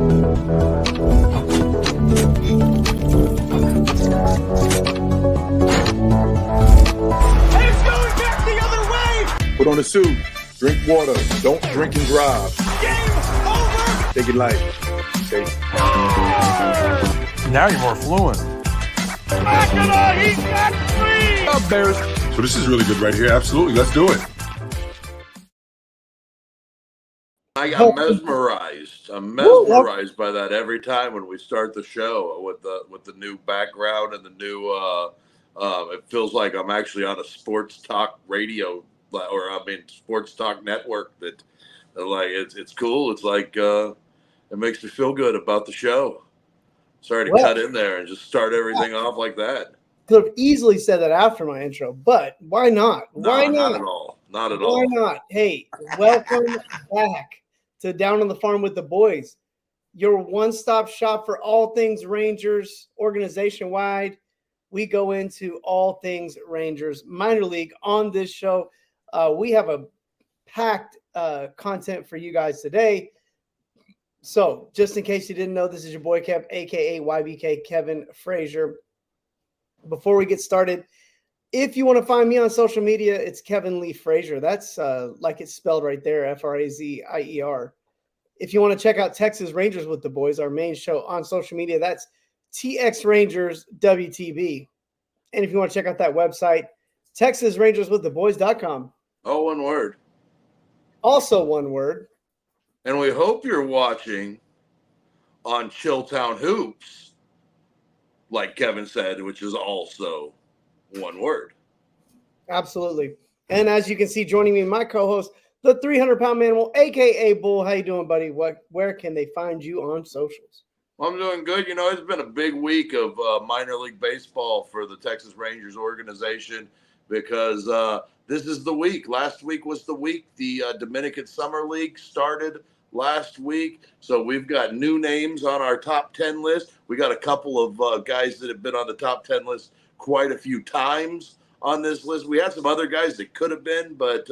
Put on a suit, drink water, don't drink and drive. Game over! Take it light. Safe. Now you're more fluent. Makina, he's got three! Up, Bears. So this is really good right here. Absolutely. Let's do it. I got mesmerized. I'm mesmerized by that every time when we start the show with the new background and the new. It feels like I'm actually on a sports talk radio, sports talk network. That like it's cool. It's like it makes me feel good about the show. Sorry to cut in there and just start everything off like that. Could have easily said that after my intro, but why not? Why not? Not at all. Not at why all. Why not? Hey, welcome back to Down on the Farm with the Boys, your one-stop shop for all things Rangers, organization-wide. We go into all things Rangers minor league on this show. We have a packed content for you guys today. So just in case you didn't know, this is your boy Kev, a.k.a. YBK Kevin Frazier. Before we get started, if you want to find me on social media, it's Kevin Lee Frazier. That's like it's spelled right there, Frazier. If you want to check out Texas Rangers with the Boys, our main show on social media, that's TX Rangers WTB. And if you want to check out that website, TexasRangersWithTheBoys.com. Oh, one word. Also one word. And we hope you're watching on Chilltown Hoops, like Kevin said, which is also one word. Absolutely. And as you can see, joining me, my co-host, the 300-pound manimal, a.k.a. Bull. How you doing, buddy? Where can they find you on socials? Well, I'm doing good. You know, it's been a big week of minor league baseball for the Texas Rangers organization because this is the week. Last week was the week. The Dominican Summer League started last week. So we've got new names on our top 10 list. We got a couple of guys that have been on the top 10 list quite a few times on this list. We had some other guys that could have been, but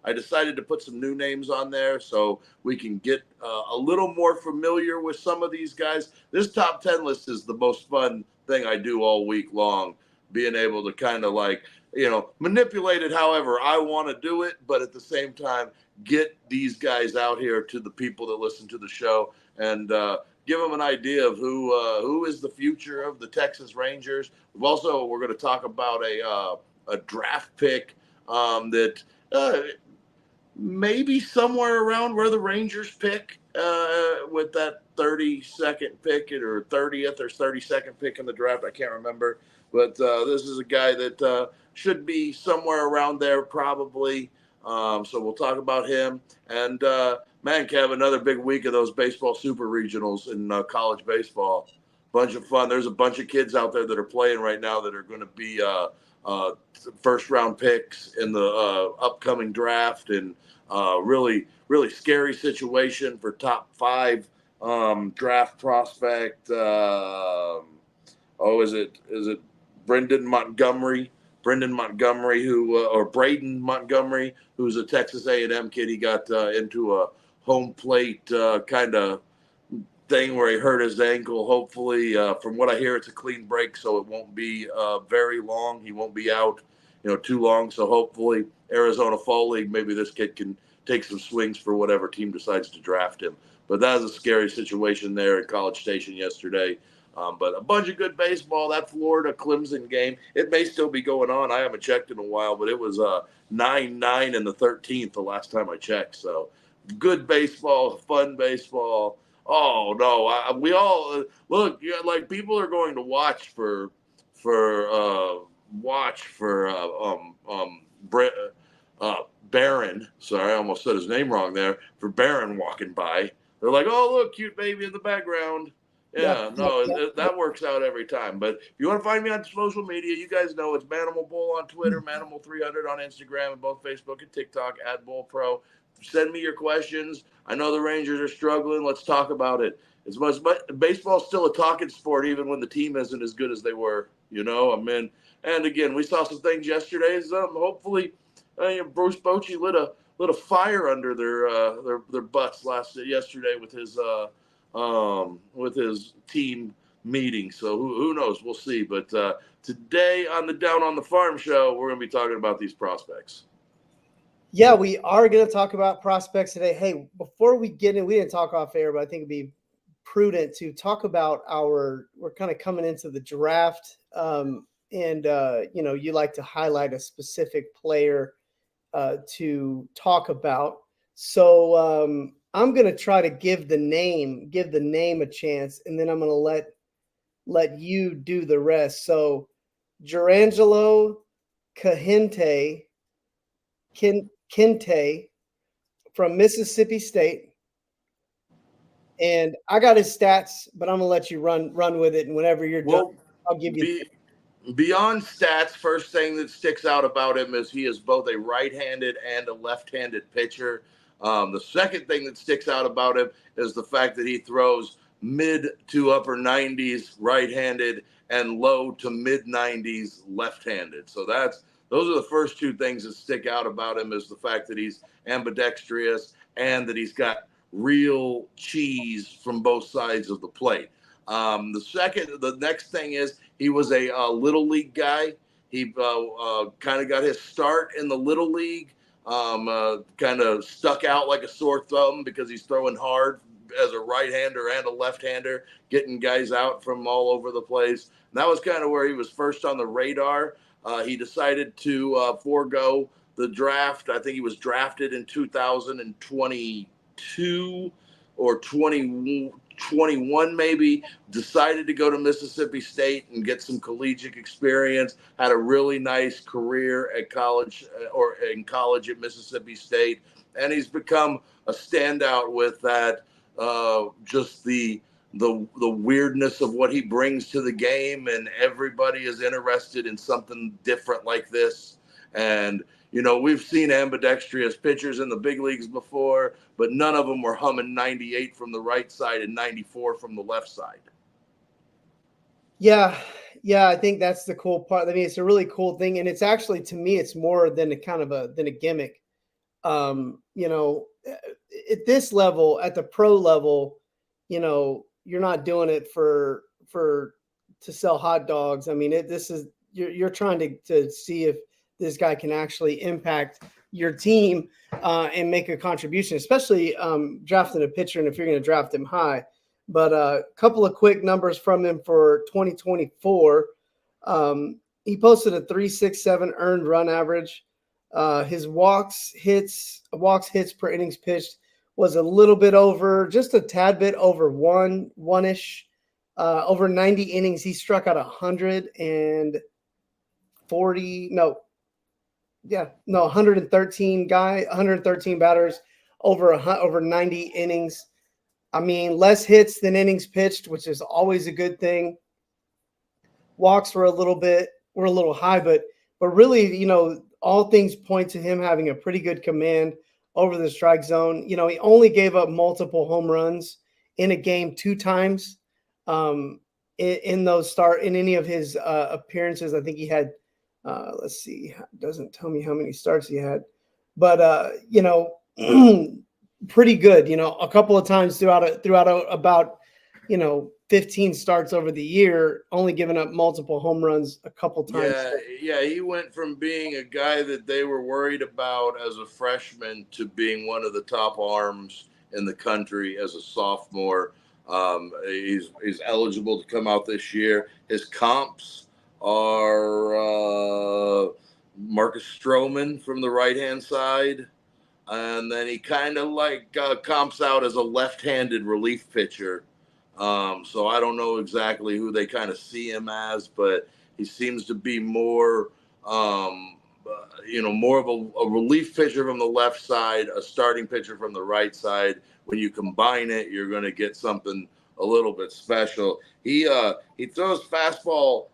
I decided to put some new names on there so we can get a little more familiar with some of these guys. This top 10 list is the most fun thing I do all week long, being able to kind of like, you know, manipulate it however I want to do it, but at the same time, get these guys out here to the people that listen to the show and give them an idea of who is the future of the Texas Rangers. We're going to talk about a draft pick that maybe somewhere around where the Rangers pick with that 32nd pick or 30th or 32nd pick in the draft. I can't remember. But this is a guy that should be somewhere around there probably. So we'll talk about him. And, man, Kev, another big week of those baseball super regionals in college baseball. Bunch of fun. There's a bunch of kids out there that are playing right now that are going to be first-round picks in the upcoming draft. And really, really scary situation for top 5 draft prospect. Is it Brendan Montgomery, or Braden Montgomery, who's a Texas A&M kid. He got into a home plate kind of thing where he hurt his ankle. Hopefully, from what I hear, it's a clean break, so it won't be very long. He won't be out, too long. So hopefully, Arizona Fall League, maybe this kid can take some swings for whatever team decides to draft him. But that was a scary situation there at College Station yesterday. But a bunch of good baseball. That Florida-Clemson game, it may still be going on. I haven't checked in a while, but it was 9-9 in the 13th the last time I checked. So good baseball, fun baseball. Oh, no, we all look, like people are going to watch for Barron. Sorry, I almost said his name wrong there. For Barron walking by. They're like, oh, look, cute baby in the background. That works out every time. But if you want to find me on social media, you guys know it's Manimal Bull on Twitter, Manimal300 on Instagram, and both Facebook and TikTok, @BullPro. Send me your questions. I know the Rangers are struggling. Let's talk about it. Baseball's still a talking sport, even when the team isn't as good as they were. And again, we saw some things yesterday. Hopefully, Bruce Bochy lit a fire under their butts yesterday with his with his team meeting. So who knows? We'll see. But today on the Down on the Farm show, we're going to be talking about these prospects. Yeah, we are going to talk about prospects today. Hey, before we get in, we didn't talk off air, but I think it'd be prudent to talk about we're kind of coming into the draft. You like to highlight a specific player to talk about. So I'm going to try to give the name a chance, and then I'm going to let you do the rest. So Jurangelo Kente from Mississippi State. And I got his stats, but I'm gonna let you run with it. And whenever you're done, I'll give you. Beyond stats, first thing that sticks out about him is he is both a right-handed and a left-handed pitcher. The second thing that sticks out about him is the fact that he throws mid to upper 90s right-handed and low to mid 90s left-handed. So those are the first two things that stick out about him, is the fact that he's ambidextrous and that he's got real cheese from both sides of the plate. The next thing is he was a little league guy. He kind of got his start in the little league, kind of stuck out like a sore thumb because he's throwing hard as a right-hander and a left-hander, getting guys out from all over the place. And that was kind of where he was first on the radar. He decided to forego the draft. I think he was drafted in 2022 or 2021 maybe, decided to go to Mississippi State and get some collegiate experience, had a really nice career at college or in college at Mississippi State. And he's become a standout with that, just the weirdness of what he brings to the game, and everybody is interested in something different like this. And we've seen ambidextrous pitchers in the big leagues before, but none of them were humming 98 from the right side and 94 from the left side. Yeah, I think that's the cool part. I mean, it's a really cool thing, and it's actually, to me, it's more than a gimmick. At this level, at the pro level, you're not doing it to sell hot dogs. I mean, you're trying to see if this guy can actually impact your team and make a contribution, especially drafting a pitcher, and if you're going to draft him high. But a couple of quick numbers from him for 2024. He posted a 3.67 earned run average. His walks hits per innings pitched was a little bit over, just a tad bit over one-ish. Over 90 innings, he struck out 113 batters over 90 innings. I mean, less hits than innings pitched, which is always a good thing. Walks were a little high, but really, all things point to him having a pretty good command over the strike zone. He only gave up multiple home runs in a game 2 times in any of his appearances. I think he had, let's see, it doesn't tell me how many starts he had, but pretty good. A couple of times throughout about 15 starts over the year, only giving up multiple home runs a couple times. Yeah, he went from being a guy that they were worried about as a freshman to being one of the top arms in the country as a sophomore. He's eligible to come out this year. His comps are Marcus Stroman from the right-hand side, and then he kind of comps out as a left-handed relief pitcher. So I don't know exactly who they kind of see him as, but he seems to be more, more of a relief pitcher from the left side, a starting pitcher from the right side. When you combine it, you're going to get something a little bit special. He throws fastball,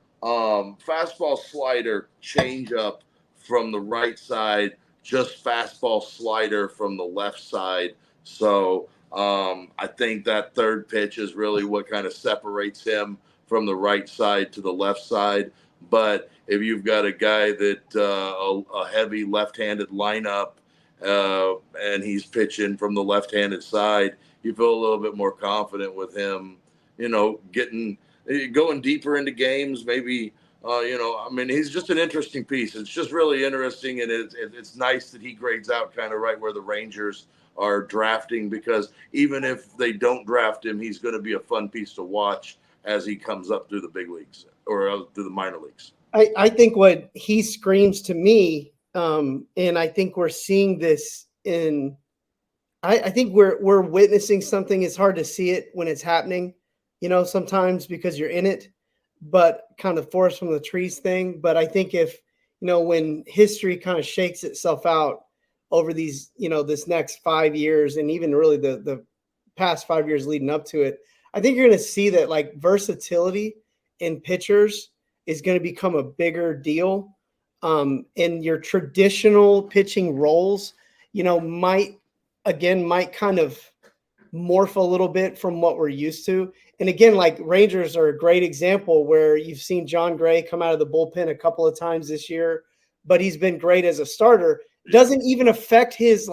slider, changeup from the right side, just fastball, slider from the left side. So I think that third pitch is really what kind of separates him from the right side to the left side. But if you've got a guy that a heavy left-handed lineup and he's pitching from the left-handed side, you feel a little bit more confident with him, going deeper into games, maybe. I mean, he's just an interesting piece. It's just really interesting, and it's nice that he grades out kind of right where the Rangers are drafting, because even if they don't draft him, he's going to be a fun piece to watch as he comes up through the big leagues or through the minor leagues. I think what he screams to me, and I think we're seeing this in – I think we're witnessing something. It's hard to see it when it's happening, sometimes because you're in it, but kind of forest from the trees thing. But I think if, when history kind of shakes itself out over these, this next 5 years, and even really the past 5 years leading up to it, I think you're going to see that like versatility in pitchers is going to become a bigger deal. And your traditional pitching roles, might kind of morph a little bit from what we're used to. And again, like Rangers are a great example where you've seen John Gray come out of the bullpen a couple of times this year, but he's been great as a starter. Doesn't even affect his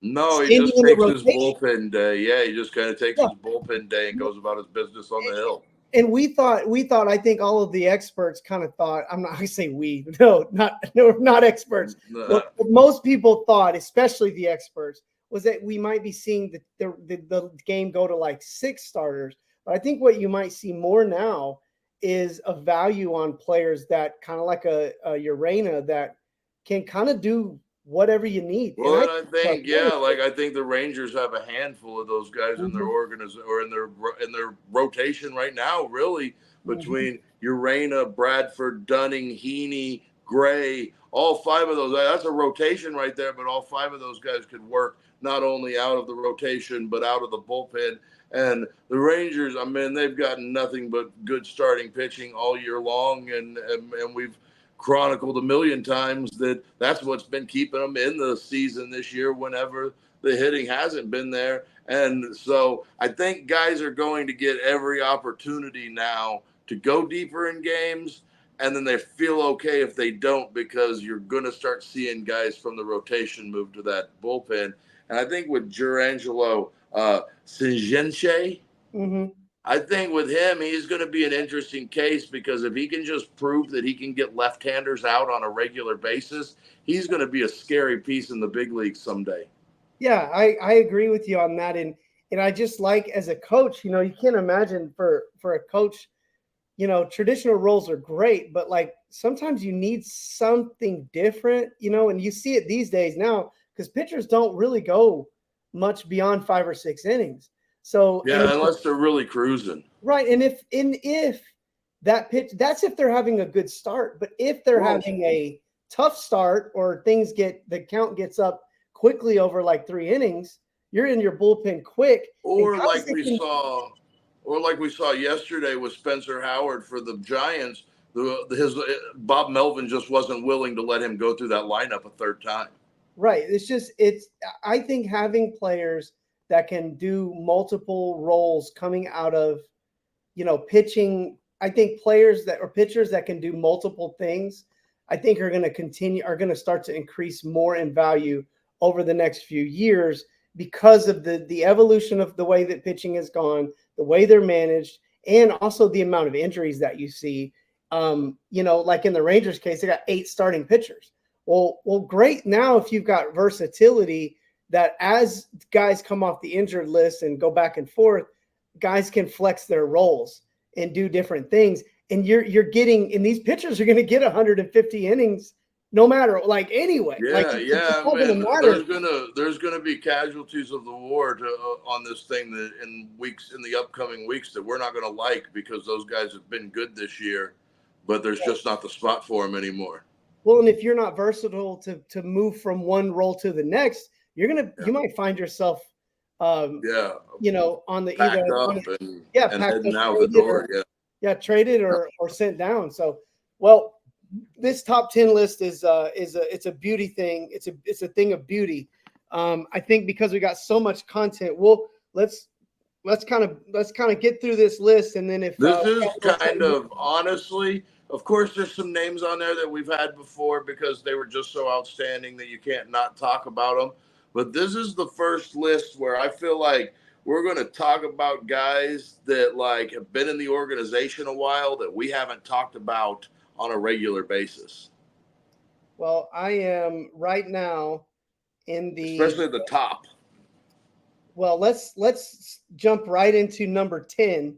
No, he just takes his bullpen day. Yeah, he just kind of takes his bullpen day and goes about his business on the hill. And we thought, I think all of the experts kind of thought, I'm not going to say we, no, not experts. What most people thought, especially the experts, was that we might be seeing the game go to like 6 starters. But I think what you might see more now is a value on players that kind of like a Urena that can kind of do whatever you need. Well, and I think I think the Rangers have a handful of those guys in their organization or in their rotation right now, really, between Urena, Bradford, Dunning, Heaney, Gray, all 5 of those. That's a rotation right there, but all 5 of those guys could work not only out of the rotation but out of the bullpen. And the Rangers, I mean, they've gotten nothing but good starting pitching all year long, and we've chronicled a million times that that's what's been keeping them in the season this year whenever the hitting hasn't been there. And so I think guys are going to get every opportunity now to go deeper in games, and then they feel okay if they don't, because you're going to start seeing guys from the rotation move to that bullpen. And I think with Jurangelo Sinjenche, I think with him, he's going to be an interesting case, because if he can just prove that he can get left-handers out on a regular basis, he's going to be a scary piece in the big leagues someday. Yeah, I agree with you on that. And I just like, as a coach, you can't imagine for a coach, traditional roles are great, but like sometimes you need something different, and you see it these days now, because pitchers don't really go much beyond 5 or 6 innings. So unless they're really cruising. Right. And if that pitch, that's if they're having a good start. But if they're having a tough start, or the count gets up quickly over like 3 innings, you're in your bullpen quick. Or like we saw yesterday with Spencer Howard for the Giants, Bob Melvin just wasn't willing to let him go through that lineup a 3rd time. Right. I think having players that can do multiple roles coming out of, pitching. I think pitchers that can do multiple things, I think are going to start to increase more in value over the next few years, because of the evolution of the way that pitching has gone, the way they're managed, and also the amount of injuries that you see. Like in the Rangers case, they got 8 starting pitchers. Well, great. Now, if you've got versatility, that as guys come off the injured list and go back and forth, guys can flex their roles and do different things. And you're getting, and these pitchers are going to get 150 innings no matter, like, anyway. There's gonna be casualties of the war on this thing that in the upcoming weeks that we're not gonna like, because those guys have been good this year, but there's just not the spot for them anymore. Well, and if you're not versatile to move from one role to the next, you might find yourself, on the and heading out the door, traded or sent down. So, well, this top 10 list is it's a beauty thing. It's a thing of beauty. I think because we got so much content, let's kind of get through this list, and then if this is kind of honestly. Of course, there's some names on there that we've had before because they were just so outstanding that you can't not talk about them. but this is the first list where I feel like we're going to talk about guys that like have been in the organization a while that we haven't talked about on a regular basis. Well, I am right now especially at the top. Well, let's jump right into number 10,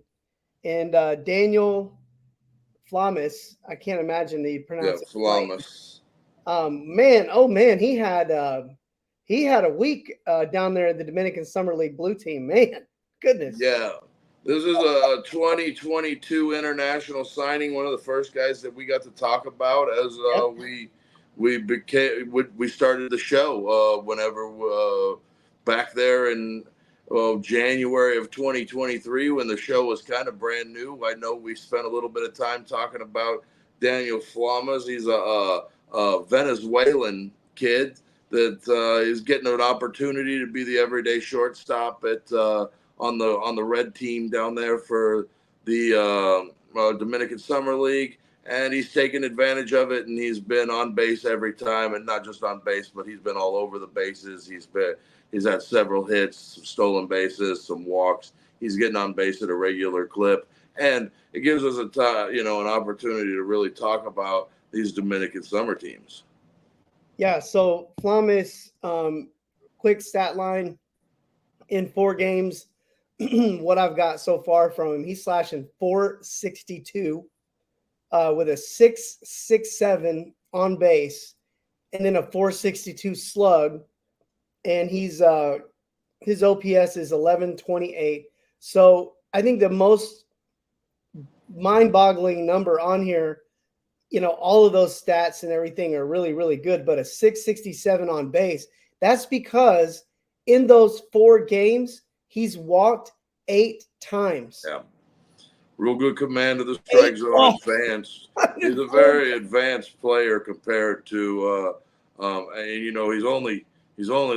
and Daniel Flamus. I can't imagine the pronounce it right. Flamus. Man, he had a week down there in the Dominican Summer League Blue Team. Man, goodness. Yeah. This is a 2022 international signing. One of the first guys that we got to talk about as we started the show whenever back there in January of 2023 when the show was kind of brand new. I know we spent a little bit of time talking about Daniel Flamas. He's a Venezuelan kid that is getting an opportunity to be the everyday shortstop at on the red team down there for the Dominican Summer League, and he's taken advantage of it, and he's been on base every time, and not just on base, but he's been all over the bases. He's had several hits, some stolen bases, some walks. He's getting on base at a regular clip, and it gives us an opportunity to really talk about these Dominican summer teams. Yeah, so Flamis, quick stat line in 4 games. What I've got so far from him, he's slashing .462 with a .667 on base, and then a .462 slug, and he's his OPS is 1128. So I think the most mind-boggling number on here, all of those stats and everything are really, really good, but a .667 on base, that's because in those 4 games, he's walked 8 times. Yeah. Real good command of the strike zone. Advanced. He's a very advanced player compared to, he's only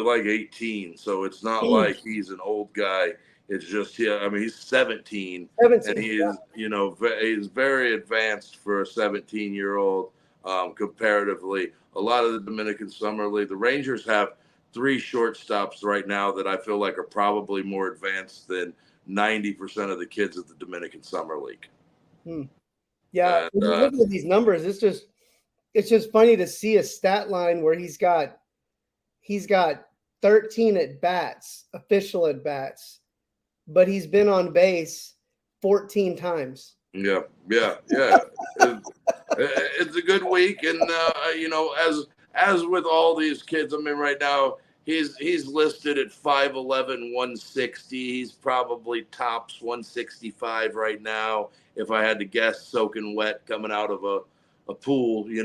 like 18, so it's not like he's an old guy. It's just, he's 17 and he is, he's very advanced for a 17-year-old comparatively. A lot of the Dominican Summer League, the Rangers have 3 shortstops right now that I feel like are probably more advanced than 90% of the kids at the Dominican Summer League. Yeah, when you look at these numbers, it's just funny to see a stat line where he's got 13 at bats, official at bats, but he's been on base 14 times. Yeah. It's a good week, and as with all these kids, right now he's listed at 5'11", 160. He's probably tops 165 right now. If I had to guess, soaking wet coming out of a pool, he's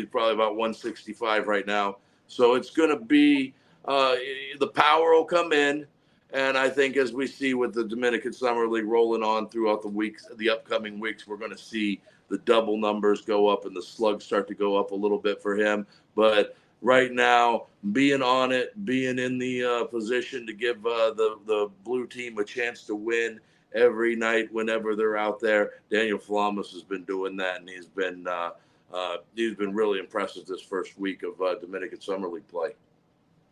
probably about 165 right now. So it's going to be the power will come in. And I think as we see with the Dominican Summer League rolling on throughout the upcoming weeks, we're going to see the double numbers go up and the slugs start to go up a little bit for him. But right now, being on it, being in the position to give the blue team a chance to win every night whenever they're out there, Daniel Flamus has been doing that, and he's been really impressive this first week of Dominican Summer League play.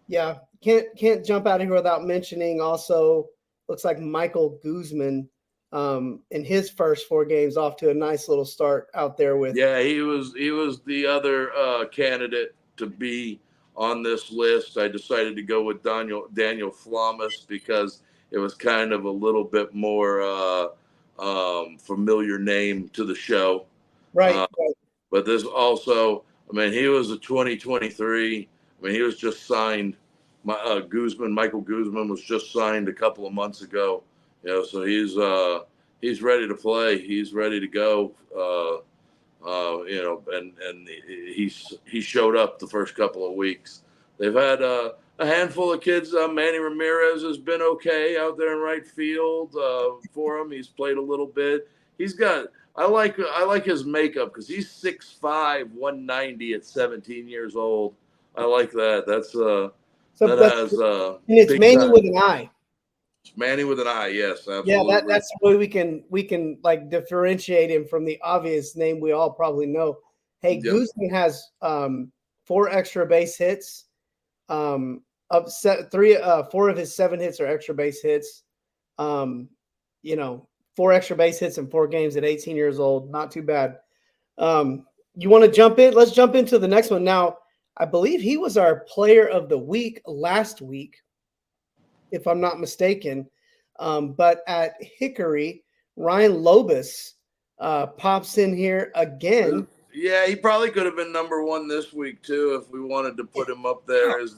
Yeah, can't jump out of here without mentioning also looks like Michael Guzman in his first 4 games off to a nice little start out there with. Yeah, he was the other candidate to be on this list. I decided to go with Daniel Flamus because it was kind of a little bit more familiar name to the show. Right. But this also, he was a 2023. He was just signed. Michael Guzman was just signed a couple of months ago. So he's ready to play. He's ready to go. And he showed up the first couple of weeks. They've had a handful of kids. Manny Ramirez has been okay out there in right field for him. He's played a little bit. I like his makeup because he's 6'5", 190 at 17 years old. I like that. And it's Manny with an I. It's Manny with an I. Yes, absolutely. Yeah, that's the way we can like differentiate him from the obvious name we all probably know. Hey, yep. Guzman has 4 extra base hits, Upset 4 of his 7 hits are extra base hits. 4 extra base hits in 4 games at 18 years old. Not too bad. You want to jump in? Let's jump into the next one. Now, I believe he was our player of the week last week, if I'm not mistaken. But at Hickory, Ryan Lobus pops in here again. Yeah, he probably could have been number 1 this week too if we wanted to put him up there. His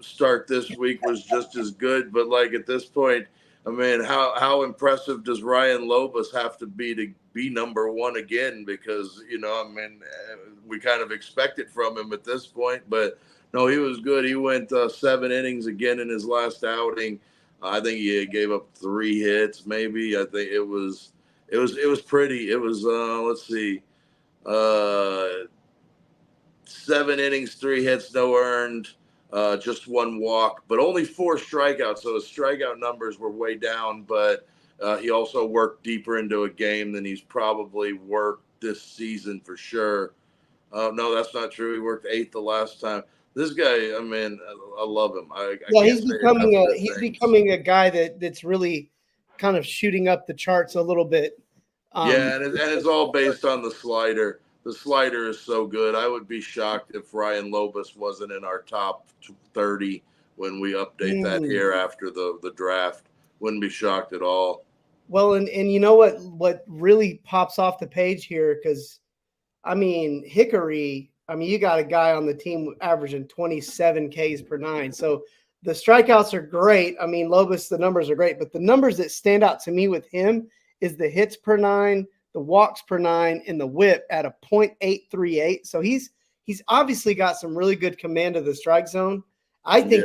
start this week was just as good. But like at this point, I mean, how impressive does Ryan Lobus have to be number 1 again? Because we kind of expect it from him at this point. But no, he was good. He went 7 innings again in his last outing. I think he gave up 3 hits, maybe. I think it was pretty. It was let's see, 7 innings, 3 hits, no earned, just 1 walk, but only 4 strikeouts. So his strikeout numbers were way down. But he also worked deeper into a game than he's probably worked this season for sure. No, that's not true. He worked 8 the last time. This guy, I mean, I love him. He's becoming a guy that's really kind of shooting up the charts a little bit. And it's all based on the slider. The slider is so good. I would be shocked if Ryan Lobus wasn't in our top 30 when we update that here after the draft. Wouldn't be shocked at all. Well, and you know what really pops off the page here, because I mean, Hickory, you got a guy on the team averaging 27 Ks per 9. So the strikeouts are great. I mean, Lobus, the numbers are great, but the numbers that stand out to me with him is the hits per 9, the walks per 9, and the whip at a .838. So he's obviously got some really good command of the strike zone. I think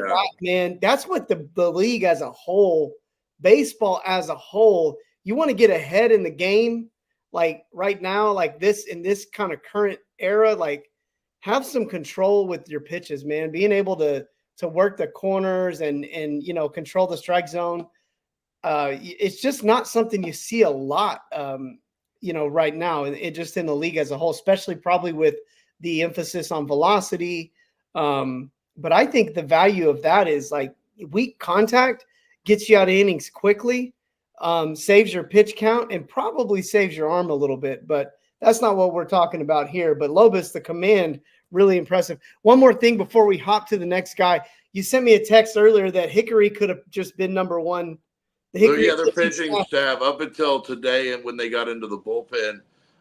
that's what the league as a whole, baseball as a whole, you want to get ahead in the game, like right now, like this in this kind of current era, like have some control with your pitches, man. Being able to work the corners and control the strike zone. It's just not something you see a lot, right now, it just in the league as a whole, especially probably with the emphasis on velocity. But I think the value of that is like weak contact gets you out of innings quickly, saves your pitch count, and probably saves your arm a little bit. But that's not what we're talking about here. But Lobus, the command, really impressive. One more thing before we hop to the next guy. You sent me a text earlier that Hickory could have just been number 1. Their pitching staff up until today, and when they got into the bullpen,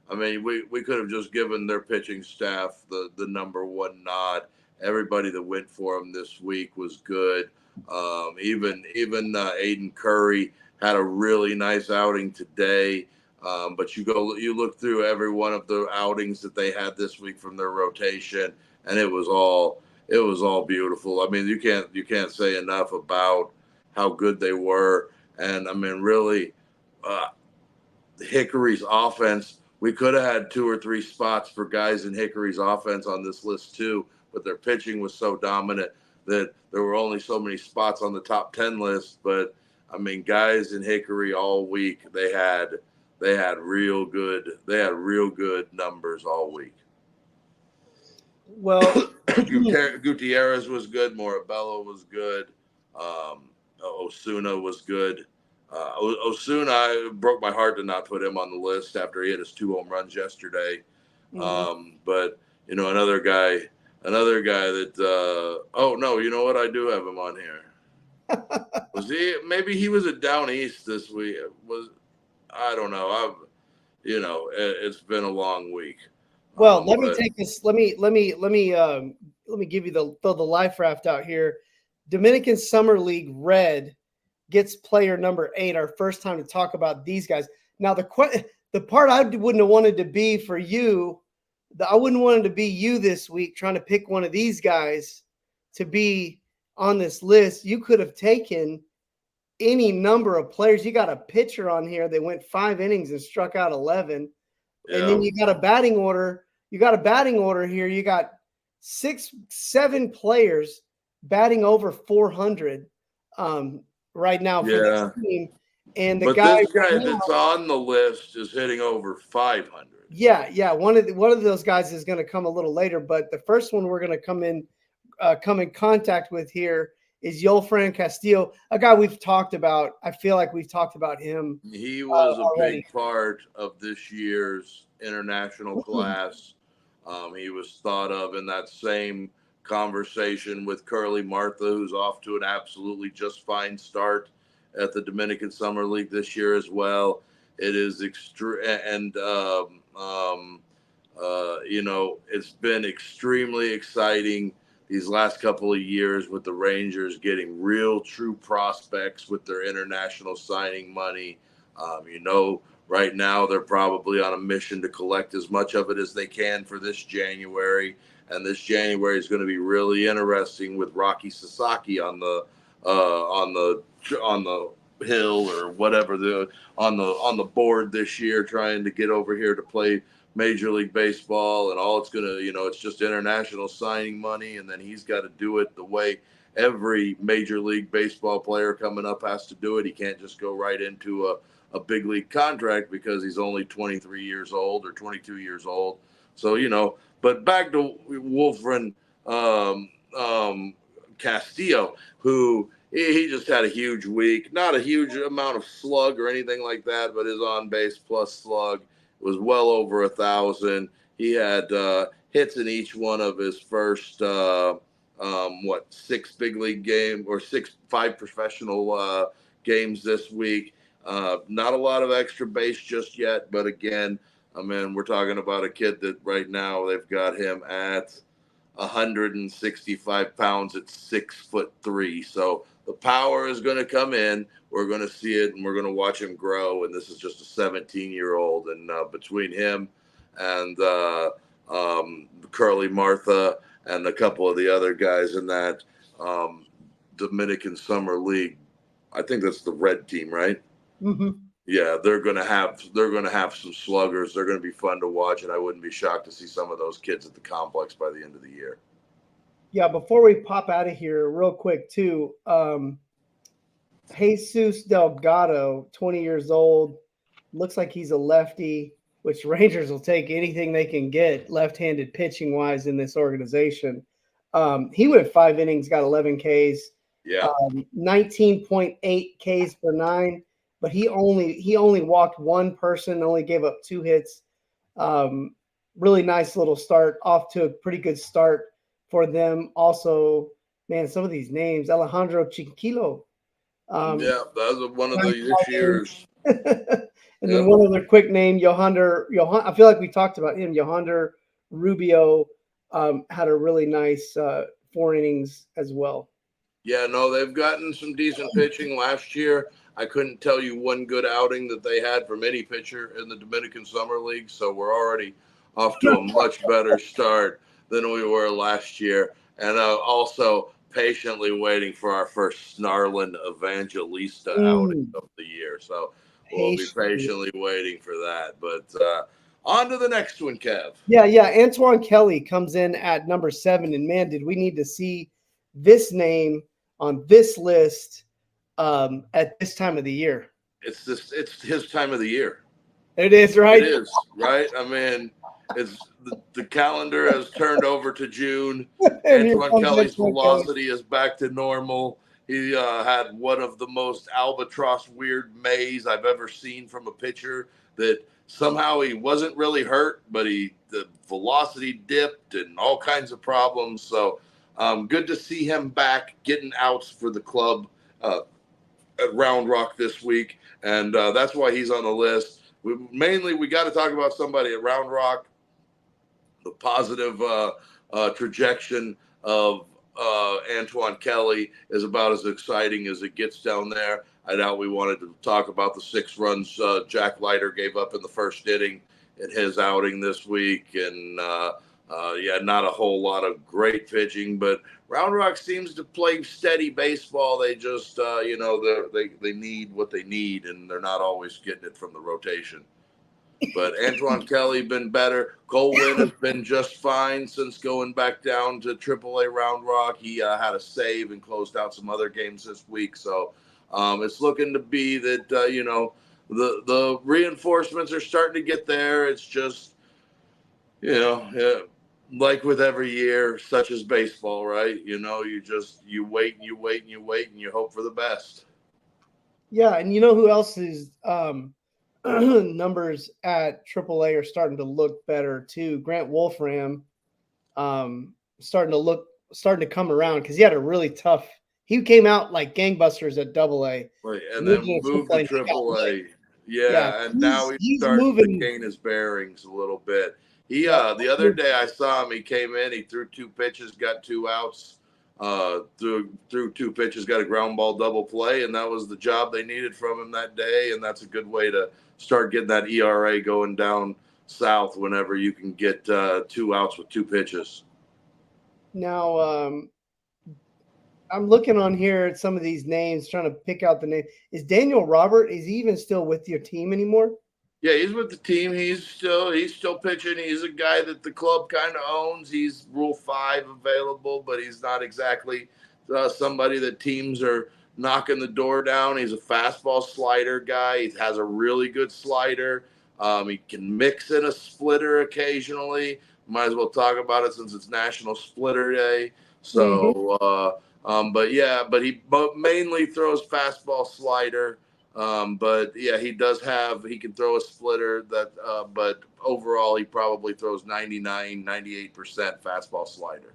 I mean, we could have just given their pitching staff the number 1 nod. Everybody that went for them this week was good. Even Aiden Curry had a really nice outing today. But you look through every one of the outings that they had this week from their rotation, and it was all beautiful. I mean, you can't say enough about how good they were. And I mean, really, Hickory's offense, we could have had 2 or 3 spots for guys in Hickory's offense on this list too, but their pitching was so dominant that there were only so many spots on the top 10 list. But I mean, guys in Hickory all week, they had real good numbers all week. Well, Gutierrez was good, Morabello was good, Osuna was good. Osuna, broke my heart to not put him on the list after he hit his 2 home runs yesterday. But another guy that you know what, I do have him on here. Was he? Maybe he was down east this week. I don't know. It's been a long week. Well, let me take this. Let me give you throw the life raft out here. Dominican Summer League Red gets player number 8. Our first time to talk about these guys. Now the part I wouldn't have wanted to be for you, I wouldn't want it to be you this week trying to pick one of these guys to be on this list. You could have taken any number of players. You got a pitcher on here that went 5 innings and struck out 11. Yeah. And then you got a batting order. Here. You got 6-7 players batting over 400 right now for this team. And this guy that's on the list is hitting over 500. Yeah. One of those guys is going to come a little later, but the first one we're going to come in come in contact with here is Yolfran Castillo, a guy we've talked about. I feel like we've talked about him. He was a already. big part of this year's international class. He was thought of in that same conversation with Curly Martha, who's off to an absolutely just fine start at the Dominican Summer League this year as well. It is and it's been extremely exciting these last couple of years with the Rangers getting real true prospects with their international signing money. Right now they're probably on a mission to collect as much of it as they can for this January. And this January is going to be really interesting with Rocky Sasaki on the hill or whatever on the board this year, trying to get over here to play Major League Baseball. And all it's going to, it's just international signing money. And then he's got to do it the way every Major League Baseball player coming up has to do it. He can't just go right into a big league contract because he's only 23 years old or 22 years old. So, but back to Wolfran Castillo, who he just had a huge week, not a huge amount of slug or anything like that, but his on base plus slug was well over 1,000. He had hits in each one of his first, 6 big league game or 5 professional games this week. Not a lot of extra base just yet, but again, we're talking about a kid that right now they've got him at 165 pounds at 6'3". So the power is going to come in. We're going to see it, and we're going to watch him grow. And this is just a 17-year-old. And between him and Curly Martha and a couple of the other guys in that Dominican Summer League, I think that's the red team, right? Mm-hmm. Yeah, they're gonna have some sluggers. They're gonna be fun to watch, and I wouldn't be shocked to see some of those kids at the complex by the end of the year. Yeah, before we pop out of here, real quick too, Jesus Delgado, 20 years old, looks like he's a lefty, which Rangers will take anything they can get left-handed pitching wise in this organization. He went 5 innings, got 11 Ks, 19.8 Ks per 9. But he only walked one person, only gave up 2 hits. Really nice little start, off to a pretty good start for them. Also, man, some of these names, Alejandro Chiquilo. That was one of this year's. And then one other quick name, Yohander. I feel like we talked about him. Yohander Rubio had a really nice 4 innings as well. Yeah, no, they've gotten some decent pitching last year. I couldn't tell you one good outing that they had from any pitcher in the Dominican Summer League, so we're already off to a much better start than we were last year. And also patiently waiting for our first snarling Evangelista outing of the year. So we'll be patiently waiting for that. But on to the next one, Kev. Yeah. Antoine Kelly comes in at number 7. And, man, did we need to see this name on this list at this time of the year? It's his time of the year. It is, right? It is, right? It's the calendar has turned over to June. Antoine Kelly's velocity is back to normal. He had one of the most albatross weird maze I've ever seen from a pitcher, that somehow he wasn't really hurt, but the velocity dipped and all kinds of problems. So good to see him back getting outs for the club at Round Rock this week. And that's why he's on the list. We got to talk about somebody at Round Rock. The positive trajectory of Antoine Kelly is about as exciting as it gets down there. I doubt we wanted to talk about the 6 runs Jack Leiter gave up in the first inning in his outing this week. And, not a whole lot of great pitching, but Round Rock seems to play steady baseball. They just, they need what they need, and they're not always getting it from the rotation. But Antoine Kelly been better. Cole Winn has been just fine since going back down to AAA Round Rock. He had a save and closed out some other games this week. So it's looking to be that, the reinforcements are starting to get there. It's just, like with every year, such as baseball, right? You know, you wait and you wait and you wait and you hope for the best. Yeah, and you know who else is numbers at AAA are starting to look better too. Grant Wolfram, starting to come around because he had a really tough. He came out like gangbusters at AA. Right, and then Original moved to AAA, and he got lit. Triple A. Yeah, Yeah, and now he's he's starting to moving. gain his bearings a little bit. He Yeah, the other day I saw him. He came in. He threw two pitches, got two outs. Threw two pitches, got a ground ball double play, and that was the job they needed from him that day. And that's a good way to start getting that ERA going down south. Whenever you can get two outs with two pitches. now I'm looking on here at some of these names, trying to pick out the name. Is Daniel Robert? Is he even still with your team anymore? Yeah, he's with the team. He's still pitching. He's a guy that the club kind of owns. He's Rule 5 available, but he's not exactly somebody that teams are knocking the door down. He's a fastball slider guy. He has a really good slider. He can mix in a splitter occasionally. Might as well talk about it since it's National Splitter Day. So, but he mainly throws fastball slider. But yeah, he can throw a splitter but overall he probably throws 98% fastball slider.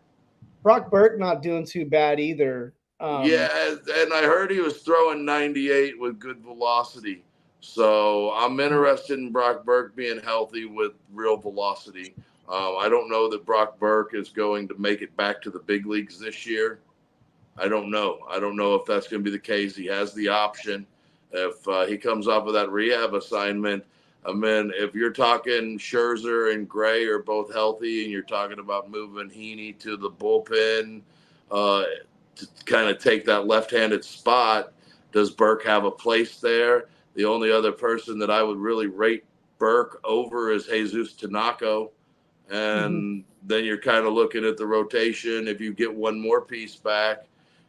Brock Burke not doing too bad either. Yeah, and I heard he was throwing 98 with good velocity. So I'm interested in Brock Burke being healthy with real velocity. I don't know that Brock Burke is going to make it back to the big leagues this year. I don't know. I don't know if that's going to be the case. He has the option. If he comes off of that rehab assignment, I mean, if you're talking Scherzer and Gray are both healthy and you're talking about moving Heaney to the bullpen to kind of take that left-handed spot, does Burke have a place there? The only other person that I would really rate Burke over is Jesus Tanaka. And then you're kind of looking at the rotation. If you get one more piece back,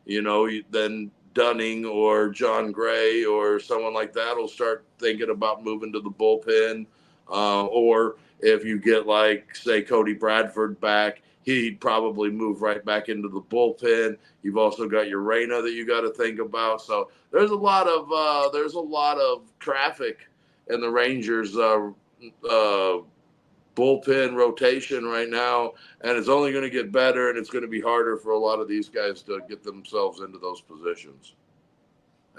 then Dunning or John Gray or someone like that will start thinking about moving to the bullpen. Or if you get, like, say, Cody Bradford back, he'd probably move right back into the bullpen. You've also got your Reyna that you got to think about. So there's a lot of traffic in the Rangers bullpen rotation right now, and it's only going to get better, and it's going to be harder for a lot of these guys to get themselves into those positions.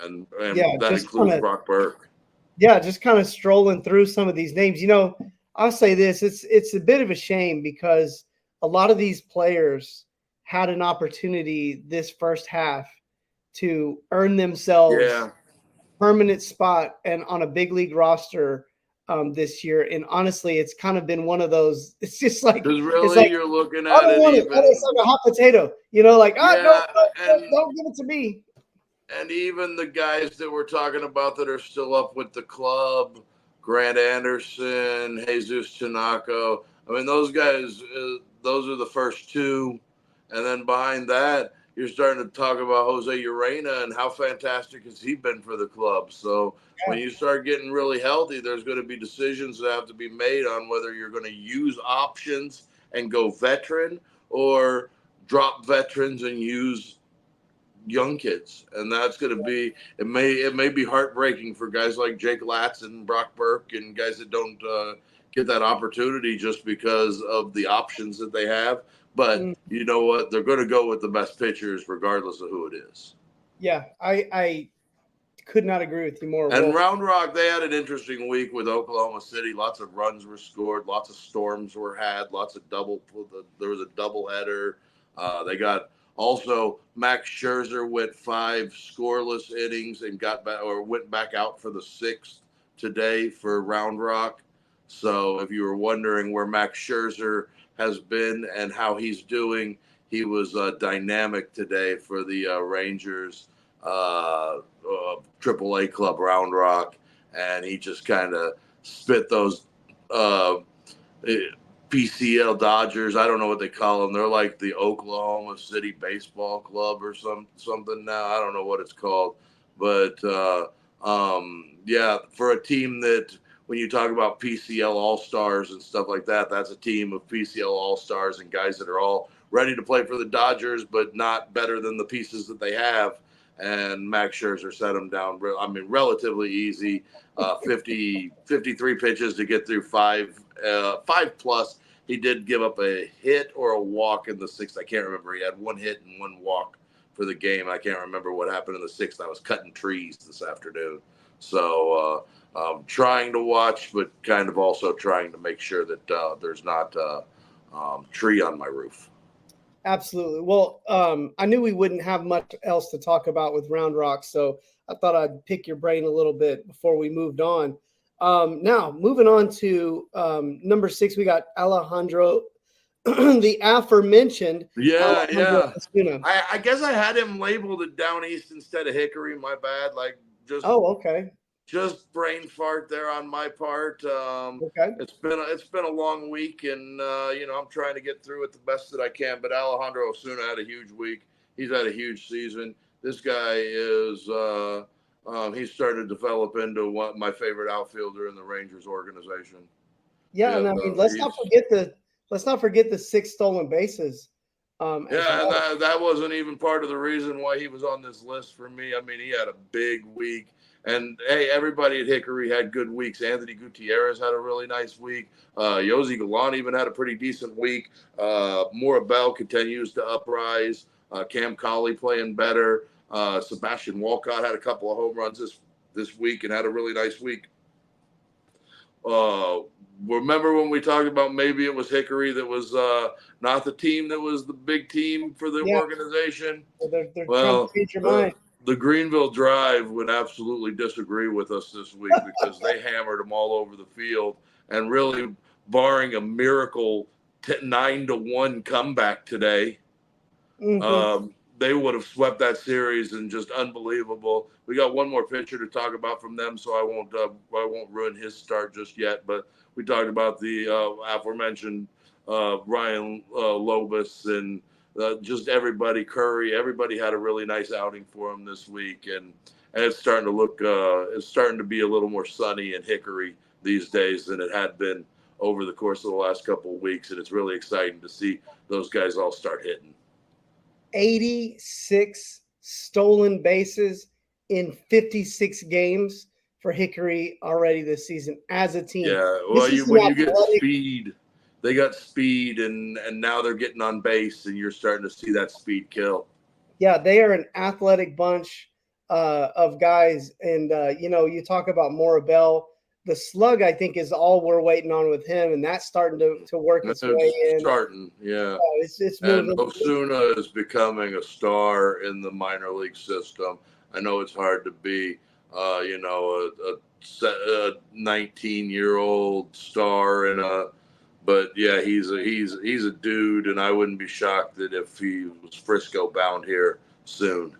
And yeah, that includes Brock Burke. Yeah, just kind of strolling through some of these names. I'll say this: it's a bit of a shame because a lot of these players had an opportunity this first half to earn themselves permanent spot and on a big league roster this year. And honestly, it's kind of been one of those. It's just like you're looking at it. It's like a hot potato. No, don't give it to me. And even the guys that we're talking about that are still up with the club, Grant Anderson, Jesus Tanaka. I mean, those guys, those are the first two. And then behind that, you're starting to talk about Jose Urena and how fantastic has he been for the club. So when you start getting really healthy, there's going to be decisions that have to be made on whether you're going to use options and go veteran or drop veterans and use young kids. And that's going to be, it may be heartbreaking for guys like Jake Latz and Brock Burke and guys that don't get that opportunity just because of the options that they have. But you know what? They're going to go with the best pitchers regardless of who it is. Yeah, I could not agree with you more. And Round Rock, they had an interesting week with Oklahoma City. Lots of runs were scored. Lots of storms were had. There was a doubleheader. They got also Max Scherzer went 5 scoreless innings and went back out for the 6th today for Round Rock. So if you were wondering where Max Scherzer has been and how he's doing, he was dynamic today for the Rangers AAA club Round Rock, and he just kind of spit those PCL Dodgers. I don't know what they call them. They're like the Oklahoma City Baseball Club or something now. I don't know what it's called, but for a team that when you talk about PCL All-Stars and stuff like that, that's a team of PCL All-Stars and guys that are all ready to play for the Dodgers, but not better than the pieces that they have. And Max Scherzer set them down, relatively easy. 53 pitches to get through five plus. He did give up a hit or a walk in the sixth. I can't remember. He had one hit and one walk for the game. I can't remember what happened in the sixth. I was cutting trees this afternoon. So trying to watch, but kind of also trying to make sure that there's not a tree on my roof. Absolutely. Well, I knew we wouldn't have much else to talk about with Round Rock, so I thought I'd pick your brain a little bit before we moved on. Now, moving on to number 6, we got Alejandro, the aforementioned. Yeah. Espino. I guess I had him labeled it down east instead of Hickory. My bad. Okay. Just brain fart there on my part. Okay. It's been a long week, and I'm trying to get through it the best that I can. But Alejandro Osuna had a huge week. He's had a huge season. This guy is he's started to develop into my favorite outfielder in the Rangers organization. Yeah, and I mean, let's not forget the 6 stolen bases. And that wasn't even part of the reason why he was on this list for me. I mean, he had a big week. And, hey, everybody at Hickory had good weeks. Anthony Gutierrez had a really nice week. Yosi Galan even had a pretty decent week. Morabel continues to uprise. Cam Colley playing better. Sebastian Walcott had a couple of home runs this week and had a really nice week. Remember when we talked about maybe it was Hickory that was not the team that was the big team for the organization? They're trying to change your mind. The Greenville Drive would absolutely disagree with us this week because they hammered them all over the field, and really, barring a miracle 9-1 comeback today, they would have swept that series, and just unbelievable. We got one more pitcher to talk about from them, so I won't ruin his start just yet. But we talked about the aforementioned Ryan Lobus and. Just everybody, Curry, everybody had a really nice outing for him this week, and it's starting to be a little more sunny in Hickory these days than it had been over the course of the last couple of weeks, and it's really exciting to see those guys all start hitting. 86 stolen bases in 56 games for Hickory already this season as a team. Yeah, well, when you get speed. They got speed, and now they're getting on base, and you're starting to see that speed kill. Yeah, they are an athletic bunch of guys. And, you talk about Morabel. The slug, I think, is all we're waiting on with him, and that's starting to work its way in. Yeah. It's moving. And Osuna is becoming a star in the minor league system. I know it's hard to be, a 19-year-old star But yeah, he's a dude, and I wouldn't be shocked that if he was Frisco bound here soon.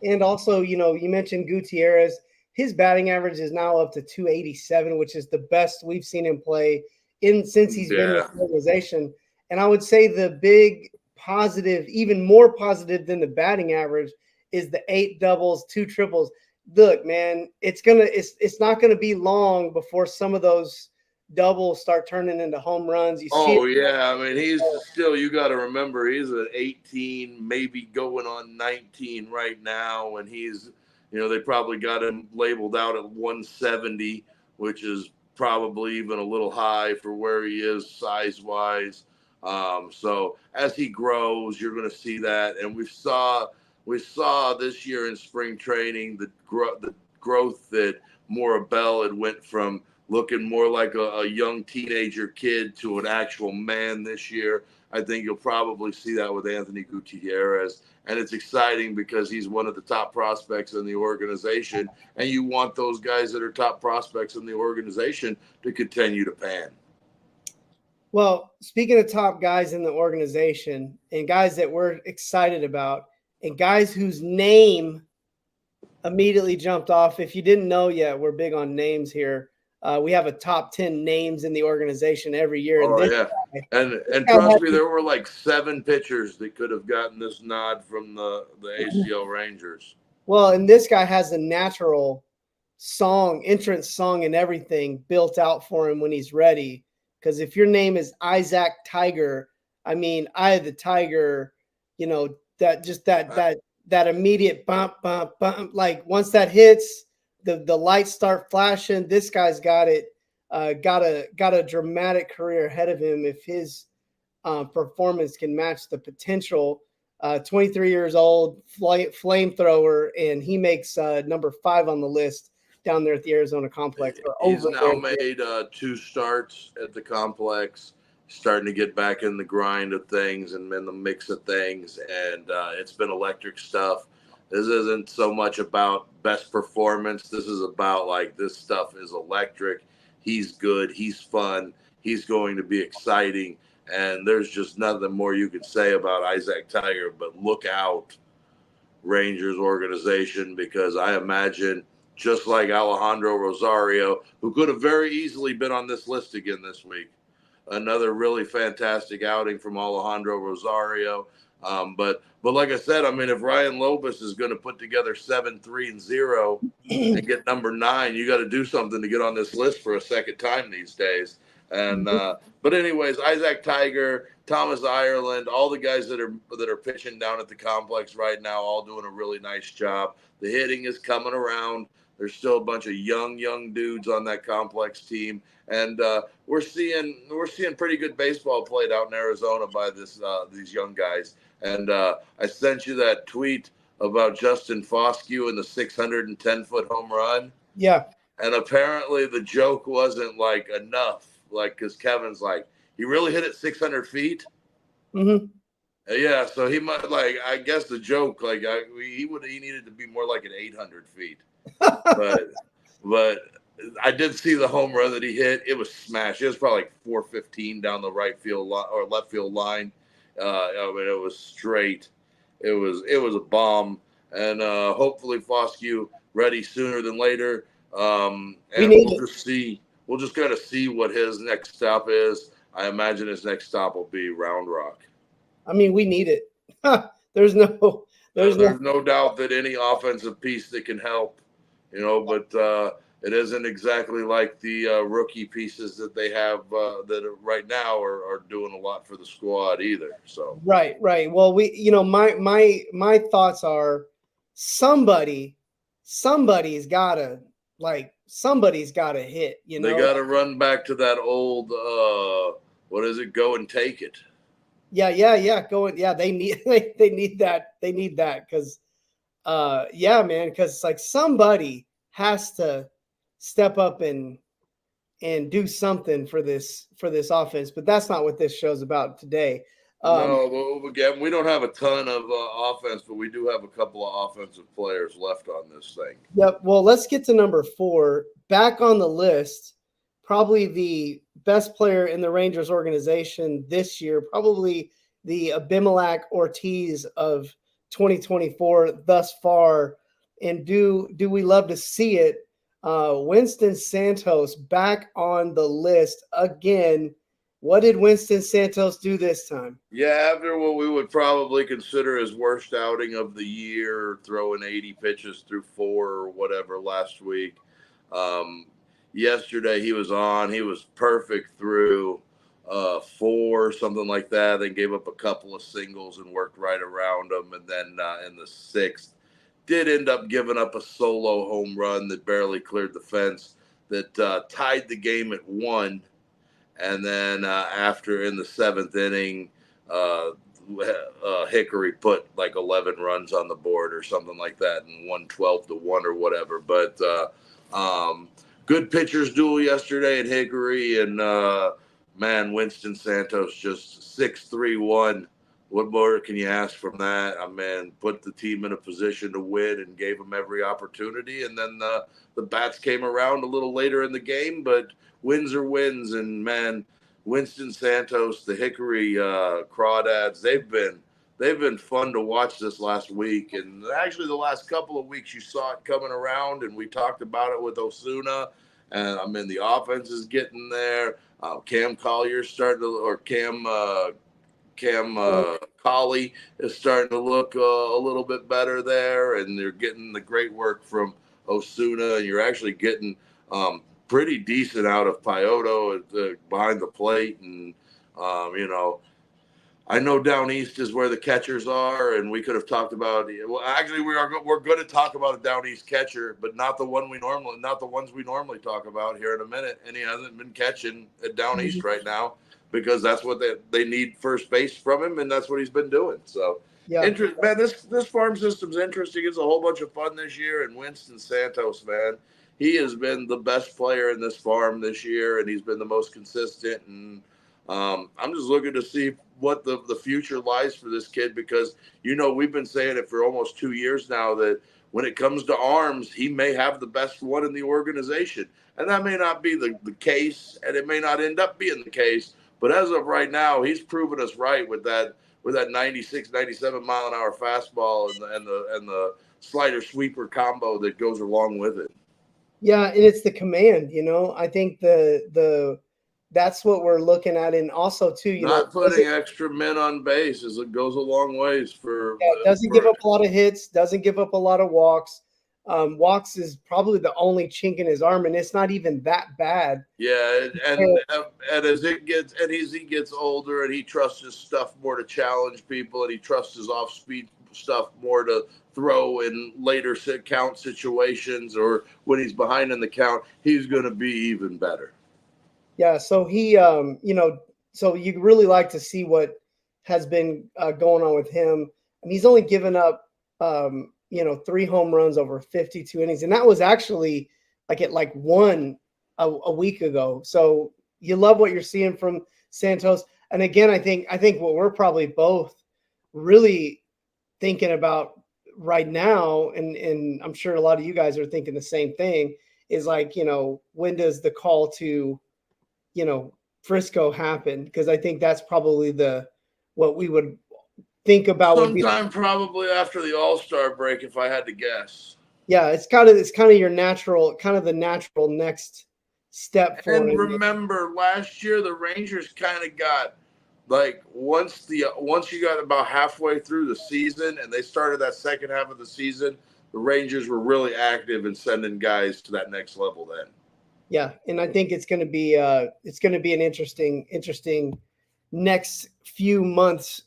And also, you mentioned Gutierrez. His batting average is now up to 287, which is the best we've seen him play since he's been with the organization. And I would say the big positive, even more positive than the batting average, is the 8 doubles, 2 triples. Look, man, it's not gonna be long before some of those doubles start turning into home runs. I mean, he's still, you got to remember, he's at 18, maybe going on 19 right now, and he's, they probably got him labeled out at 170, which is probably even a little high for where he is size-wise. So as he grows, you're going to see that, and we saw this year in spring training the growth that Morabel had went from looking more like a young teenager kid to an actual man this year. I think you'll probably see that with Anthony Gutierrez. And it's exciting because he's one of the top prospects in the organization. And you want those guys that are top prospects in the organization to continue to pan. Well, speaking of top guys in the organization and guys that we're excited about and guys whose name immediately jumped off, if you didn't know yet, we're big on names here. We have a top 10 names in the organization every year. And trust me, there were like 7 pitchers that could have gotten this nod from the ACL Rangers. Well, and this guy has a natural entrance song and everything built out for him when he's ready. Because if your name is Isaac Tiger, I mean, Eye of the Tiger, that immediate bump, bump, bump. Like once that hits, the lights start flashing. This guy's got it. Got a dramatic career ahead of him if his performance can match the potential. 23 years old, flamethrower, and he makes number 5 on the list down there at the Arizona complex. He's now made 2 starts at the complex, starting to get back in the grind of things and in the mix of things, and it's been electric stuff. This isn't so much about best performance. This is about like this stuff is electric. He's good. He's fun. He's going to be exciting. And there's just nothing more you can say about Isaac Tiger, but look out, Rangers organization, because I imagine just like Alejandro Rosario, who could have very easily been on this list again this week. Another really fantastic outing from Alejandro Rosario. But like I said, I mean, if Ryan Lobus is going to put together 7-3-0 and get number 9, you got to do something to get on this list for a second time these days. And but anyways, Isaac Tiger, Thomas Ireland, all the guys that are pitching down at the complex right now, all doing a really nice job. The hitting is coming around. There's still a bunch of young dudes on that complex team, and we're seeing pretty good baseball played out in Arizona by these young guys. And I sent you that tweet about Justin Foscue and the 610-foot home run. Yeah. And apparently the joke wasn't like enough, like because Kevin's like, he really hit it 600 feet. Mm-hmm. Yeah, so he might I guess the joke he needed to be more like an 800 feet. but I did see the home run that he hit. It was smashed. It was probably like 415 down the right field line or left field line. I mean, it was straight. It was a bomb, and hopefully Foscue ready sooner than later. And we'll just kind of see what his next stop is. I imagine his next stop will be Round Rock. I mean, we need it. There's no doubt that any offensive piece that can help, but it isn't exactly like the rookie pieces that they have that are right now are doing a lot for the squad either. So right. Well, my thoughts are somebody's gotta hit. They got to run back to that old what is it? Go and take it. Yeah. They need that because man, because like somebody has to step up and do something for this offense, but that's not what this show's about today. No, well, again, we don't have a ton of offense, but we do have a couple of offensive players left on this thing. Yep. Well, let's get to number 4. Back on the list, probably the best player in the Rangers organization this year, probably the Abimelec Ortiz of 2024 thus far. And do we love to see it? Winston Santos back on the list again. What did Winston Santos do this time? Yeah, after what we would probably consider his worst outing of the year, throwing 80 pitches through 4 or whatever last week. Yesterday he was perfect through 4, something like that. Then gave up a couple of singles and worked right around them. And then in the 6th, did end up giving up a solo home run that barely cleared the fence that tied the game at 1. And then after in the 7th inning, Hickory put like 11 runs on the board or something like that and won 12-1 or whatever. But good pitchers duel yesterday at Hickory. And, man, Winston Santos just 6-3-1. What more can you ask from that? I mean, put the team in a position to win and gave them every opportunity. And then the bats came around a little later in the game, but wins are wins. And, man, Winston Santos, the Hickory Crawdads, they've been fun to watch this last week. And actually the last couple of weeks you saw it coming around, and we talked about it with Osuna. And, I mean, the offense is getting there. Cam Collier's starting to – or Cam Colley is starting to look a little bit better there, and they're getting the great work from Osuna, and you're actually getting pretty decent out of Pyoto behind the plate. And, I know down east is where the catchers are, and we could have talked about. Well, actually, we're going to talk about a down east catcher, but not the ones we normally talk about here in a minute. And he hasn't been catching at down east right now because that's what they need first base from him, and that's what he's been doing. So, man, this farm system's interesting. It's a whole bunch of fun this year, and Winston Santos, man, he has been the best player in this farm this year, and he's been the most consistent. And I'm just looking to see what the future lies for this kid, because, we've been saying it for almost 2 years now that when it comes to arms, he may have the best one in the organization. And that may not be the case, and it may not end up being the case. But as of right now, he's proven us right with that 96, 97 mile an hour fastball and the slider sweeper combo that goes along with it. Yeah, and it's the command, I think that's what we're looking at. And also too, not putting extra men on base it goes a long ways for. Doesn't give up a lot of hits, doesn't give up a lot of walks. Walks is probably the only chink in his arm, and it's not even that bad. Yeah, and as he gets older, and he trusts his stuff more to challenge people, and he trusts his off-speed stuff more to throw in later count situations, or when he's behind in the count, he's going to be even better. Yeah, so he, so you really like to see what has been going on with him. And he's only given up, 3 home runs over 52 innings. And that was actually at 1 a week ago. So you love what you're seeing from Santos. And again, I think what we're probably both really thinking about right now, and I'm sure a lot of you guys are thinking the same thing, is when does the call to Frisco happen? Because I think that's probably what we would think about. Sometime probably after the All-Star break, if I had to guess. Yeah, it's kind of your natural, the natural next step for him. And remember, last year the Rangers kind of got once you got about halfway through the season and they started that second half of the season, the Rangers were really active in sending guys to that next level then. Yeah, and I think it's going to be an interesting next few months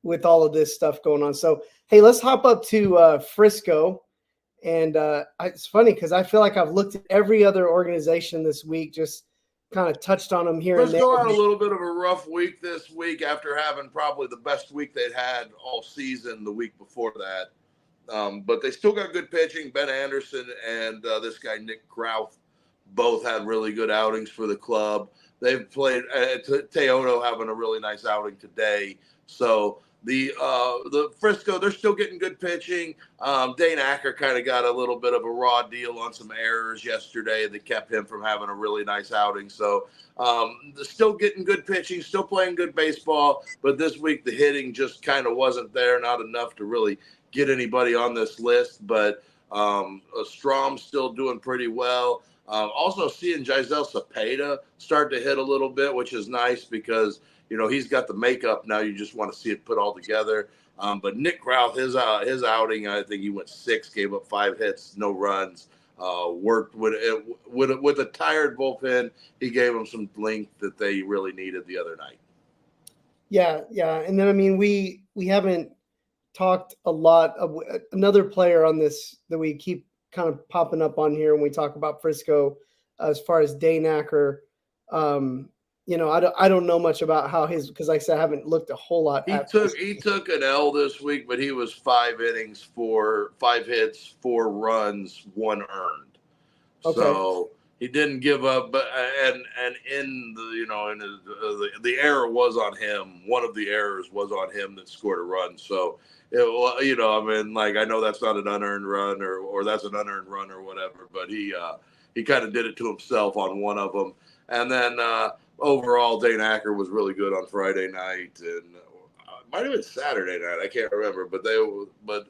with all of this stuff going on. So, hey, let's hop up to Frisco. And it's funny because I feel like I've looked at every other organization this week, just kind of touched on them here and there. Frisco had a little bit of a rough week this week after having probably the best week they'd had all season the week before that. But they still got good pitching. Ben Anderson and this guy, Nick Krauth, both had really good outings for the club. They've played Teodo having a really nice outing today. So the Frisco, they're still getting good pitching. Dane Acker kind of got a little bit of a raw deal on some errors yesterday that kept him from having a really nice outing. So they're still getting good pitching, still playing good baseball. But this week the hitting just kind of wasn't there, not enough to really get anybody on this list. But Strom's still doing pretty well. Also seeing Giselle Cepeda start to hit a little bit, which is nice because, he's got the makeup now. You just want to see it put all together. But Nick Krauth, his outing, I think he went 6, gave up 5 hits, no runs, worked with a tired bullpen. He gave them some length that they really needed the other night. Yeah. And then, we haven't talked a lot of another player on this that we keep kind of popping up on here when we talk about Frisco, as far as Dane Acker. I don't know much about how because like I said, I haven't looked a whole lot. He took an L this week, but he was 5 innings for 5 hits, 4 runs, 1 earned. Okay. So he didn't give up, but and in the error was on him. One of the errors was on him that scored a run. So I know that's not an unearned run or that's an unearned run or whatever, but he kind of did it to himself on one of them. And then overall, Dane Acker was really good on Friday night, and might have been Saturday night. I can't remember, but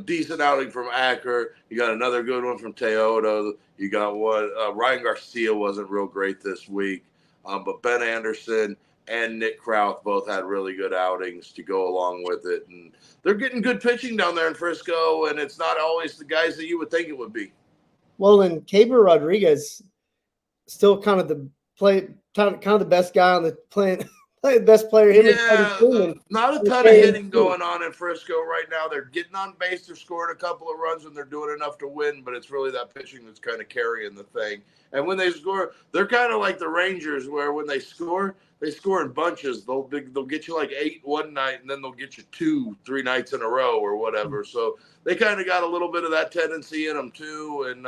decent outing from Acker. You got another good one from Teodo. You got one. Ryan Garcia wasn't real great this week, but Ben Anderson and Nick Krauth both had really good outings to go along with it. And they're getting good pitching down there in Frisco, and it's not always the guys that you would think it would be. Well, and Caber Rodriguez still kind of the best guy on the playing. The best player. Not a ton of hitting going on in Frisco right now. They're getting on base. They're scoring a couple of runs, and they're doing enough to win. But it's really that pitching that's kind of carrying the thing. And when they score, they're kind of like the Rangers, where when they score in bunches. They'll get you like 8 one night, and then they'll get you 2-3 nights in a row or whatever. So they kind of got a little bit of that tendency in them too. And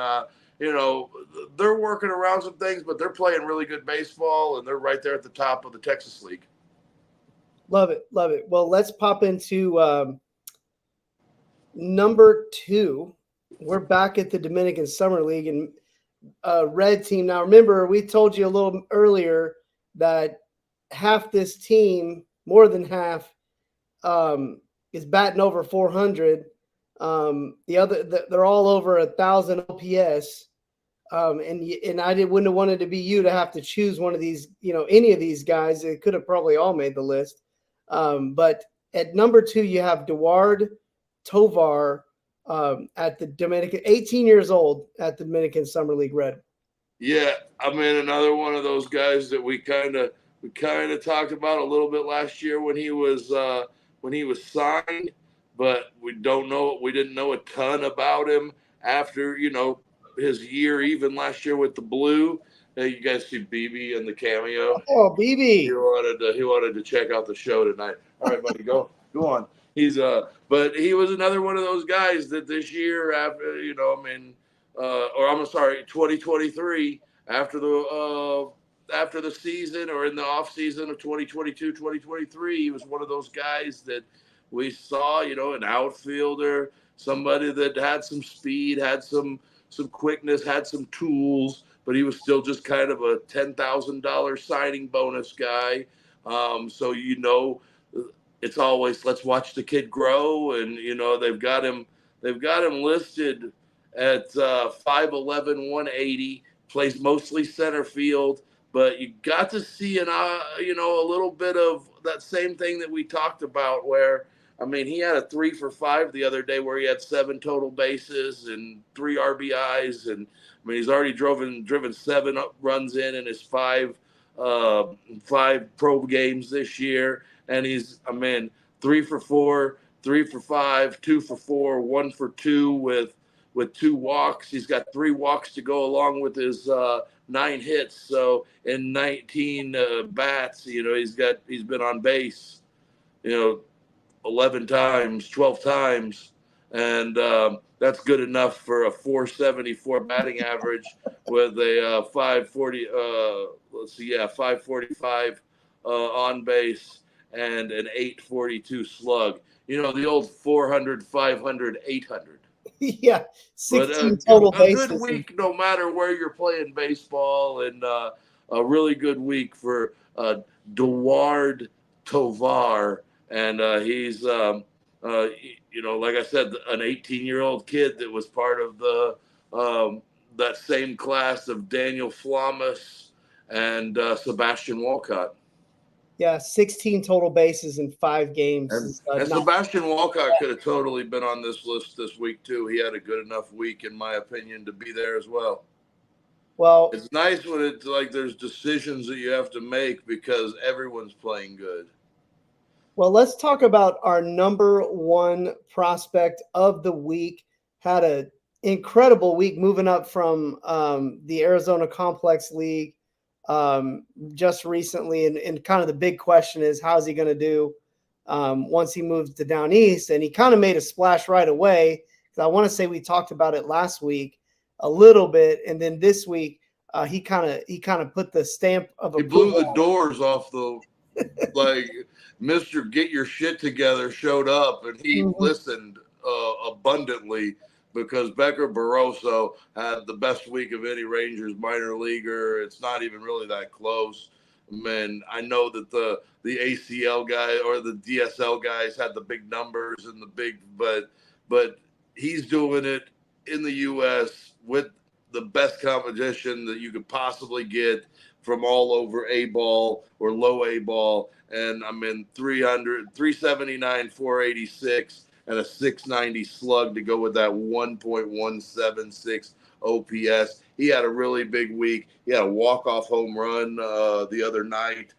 they're working around some things, but they're playing really good baseball, and they're right there at the top of the Texas League. Love it. Well, let's pop into number 2. We're back at the Dominican Summer League and red team. Now, remember, we told you a little earlier that half this team, more than half, is batting over 400. They're all over 1,000 OPS. And I wouldn't have wanted to be you to have to choose one of these, any of these guys. It could have probably all made the list. But at number 2, you have Duard Tovar at the Dominican, 18 years old at the Dominican Summer League Red. Yeah, I mean, another one of those guys that we kind of talked about a little bit last year when he was signed, but we didn't know a ton about him after his year, even last year with the Blue. You guys see BB in the cameo? Oh, BB! He wanted to check out the show tonight. All right, buddy, go on. But he was another one of those guys that this year, after 2023, after the season or in the off season of 2022, 2023, he was one of those guys that we saw, an outfielder, somebody that had some speed, had some quickness, had some tools, but he was still just kind of a $10,000 signing bonus guy. So it's always, let's watch the kid grow, and they've got him listed at 5'11", 180, plays mostly center field, but you got to see a little bit of that same thing that we talked about, where he had a 3 for 5 the other day where he had 7 total bases and 3 RBIs. And he's already driven 7 runs in his 5 pro games this year. And he's, 3 for 4, 3 for 5, 2 for 4, 1 for 2 with 2 walks. He's got 3 walks to go along with his 9 hits. So in 19 bats, he's been on base, 11 times, 12 times, and that's good enough for a 474 batting average with a 545 on base and an 842 slug. The old 400, 500, 800. Yeah, 16 total bases. A good week, no matter where you're playing baseball, and a really good week for Duard Tovar. And he's, like I said, an 18-year-old kid that was part of that same class of Daniel Flamas and Sebastian Walcott. Yeah, 16 total bases in 5 games. And Sebastian Walcott could have totally been on this list this week, too. He had a good enough week, in my opinion, to be there as well. Well, it's nice when it's like there's decisions that you have to make because everyone's playing good. Well, let's talk about our number 1 prospect of the week. Had an incredible week moving up from the Arizona Complex League just recently. And kind of the big question is, how's he going to do once he moves to down east? And he kind of made a splash right away. I want to say we talked about it last week a little bit. And then this week, he kind of put the stamp of approval. He blew the doors off the like Mr. Get Your Shit Together showed up, and he listened abundantly, because Becker Barroso had the best week of any Rangers minor leaguer. It's not even really that close. I know that the ACL guy or the DSL guys had the big numbers and but he's doing it in the U.S. with the best competition that you could possibly get from all over A ball or low A ball. And I'm in 379, 486, and a 690 slug to go with that 1.176 OPS. He had a really big week. He had a walk-off home run the other night.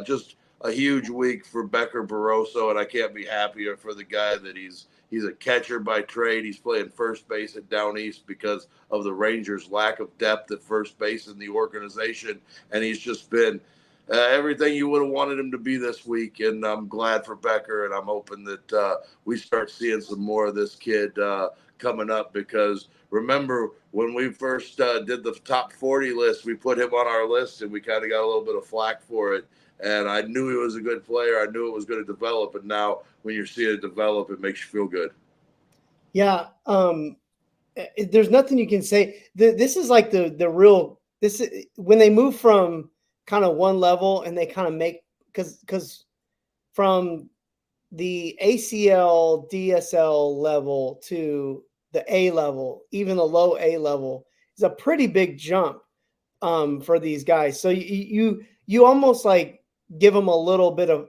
Just a huge week for Becker Barroso, and I can't be happier for the guy that he's a catcher by trade. He's playing first base at Down East because of the Rangers' lack of depth at first base in the organization, and he's just been everything you would have wanted him to be this week, and I'm glad for Becker, and I'm hoping that we start seeing some more of this kid coming up, because remember when we first did the top 40 list, we put him on our list, and we kind of got a little bit of flack for it. And I knew he was a good player. I knew it was going to develop. And now when you're seeing it develop, it makes you feel good. Yeah. There's nothing you can say. This is like the real – this is when they move from kind of one level and they kind of make – because from the ACL, DSL level to the A level, even the low A level, is a pretty big jump for these guys. So you almost like – give them a little bit of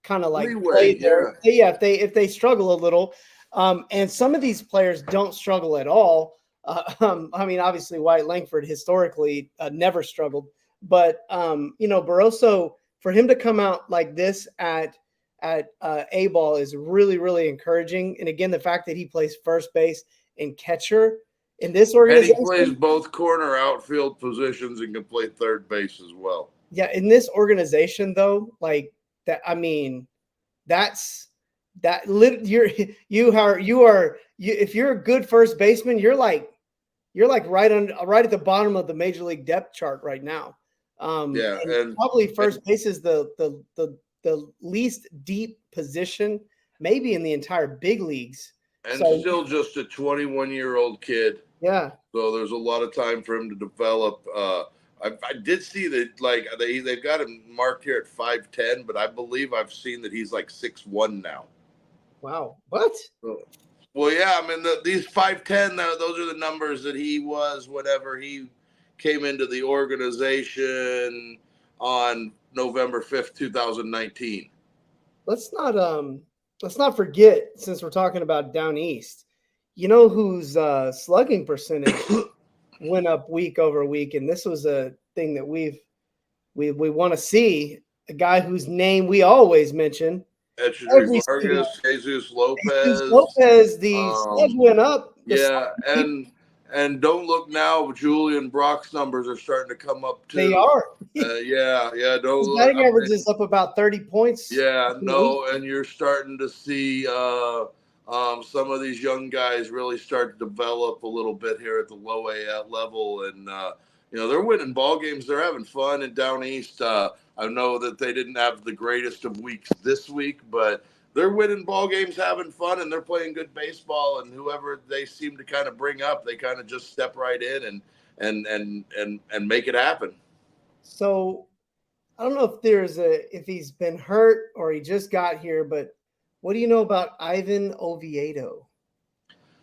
kind of like leeway, play there. Yeah, if they struggle a little, and some of these players don't struggle at all. I mean, obviously, Wyatt Langford historically never struggled, but Barroso, for him to come out like this at A ball is really, really encouraging. And again, the fact that he plays first base and catcher in this organization, and he plays both corner outfield positions and can play third base as well. Yeah, in this organization, though, like that, I mean, that's that. If you're a good first baseman, you're like right at the bottom of the major league depth chart right now. And probably first base is the least deep position, maybe in the entire big leagues. And still just a 21-year-old kid. Yeah. So there's a lot of time for him to develop. I did see that, like, they've got him marked here at 5'10", but I believe I've seen that he's like 6'1" now. Wow. What? Well, yeah, I mean, these 5'10", those are the numbers that he was whenever he came into the organization on November 5th, 2019. Let's not forget, since we're talking about Down East, you know whose slugging percentage went up week over week, and this was a thing that we want to see, a guy whose name we always mention. That should be Vargas, Jesus Lopez. The slug went up. And don't look now, but Julian Brock's numbers are starting to come up too. They are. Yeah. Don't his look. batting average is up about 30 points. Yeah, no, and you're starting to see some of these young guys really start to develop a little bit here at the low A level, and they're winning ball games. They're having fun. And Down East, I know that they didn't have the greatest of weeks this week, but they're winning ball games, having fun, and they're playing good baseball. And whoever they seem to kind of bring up, they kind of just step right in and make it happen. So I don't know if he's been hurt or he just got here, but what do you know about Ivan Oviedo?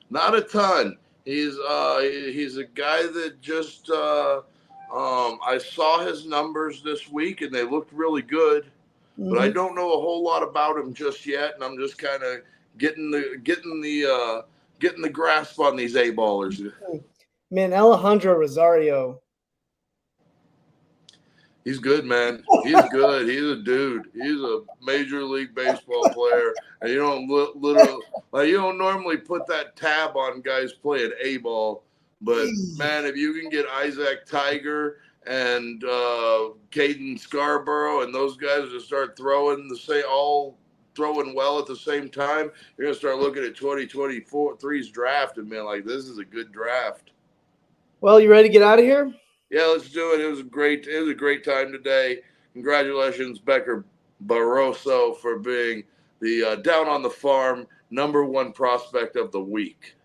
Not a ton. He's a guy that just I saw his numbers this week and they looked really good, but I don't know a whole lot about him just yet, and I'm just kind of getting the grasp on these A ballers. Man, Alejandro Rosario. He's good, man. He's good. He's a dude. He's a Major League Baseball player, and you don't normally put that tab on guys playing A ball. But man, if you can get Isaac Tiger and Caden Scarborough and those guys to start throwing throwing well at the same time, you're gonna start looking at 2023's draft and being like, this is a good draft. Well, you ready to get out of here? Yeah, let's do it. It was a great time today. Congratulations, Becker Barroso, for being the Down on the Farm #1 prospect of the week.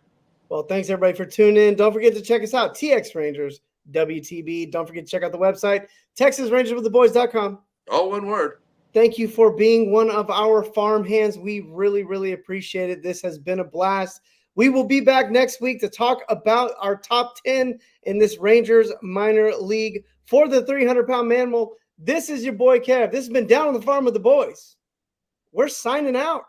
Well, thanks everybody for tuning in. Don't forget to check us out, TX Rangers WTB. Don't forget to check out the website, TexasRangersWithTheBoys.com. All one word. Thank you for being one of our farm hands. We really, really appreciate it. This has been a blast. We will be back next week to talk about our top 10 in this Rangers minor league for the 300-pound mammal. This is your boy Kev. This has been Down on the Farm with the Boys. We're signing out.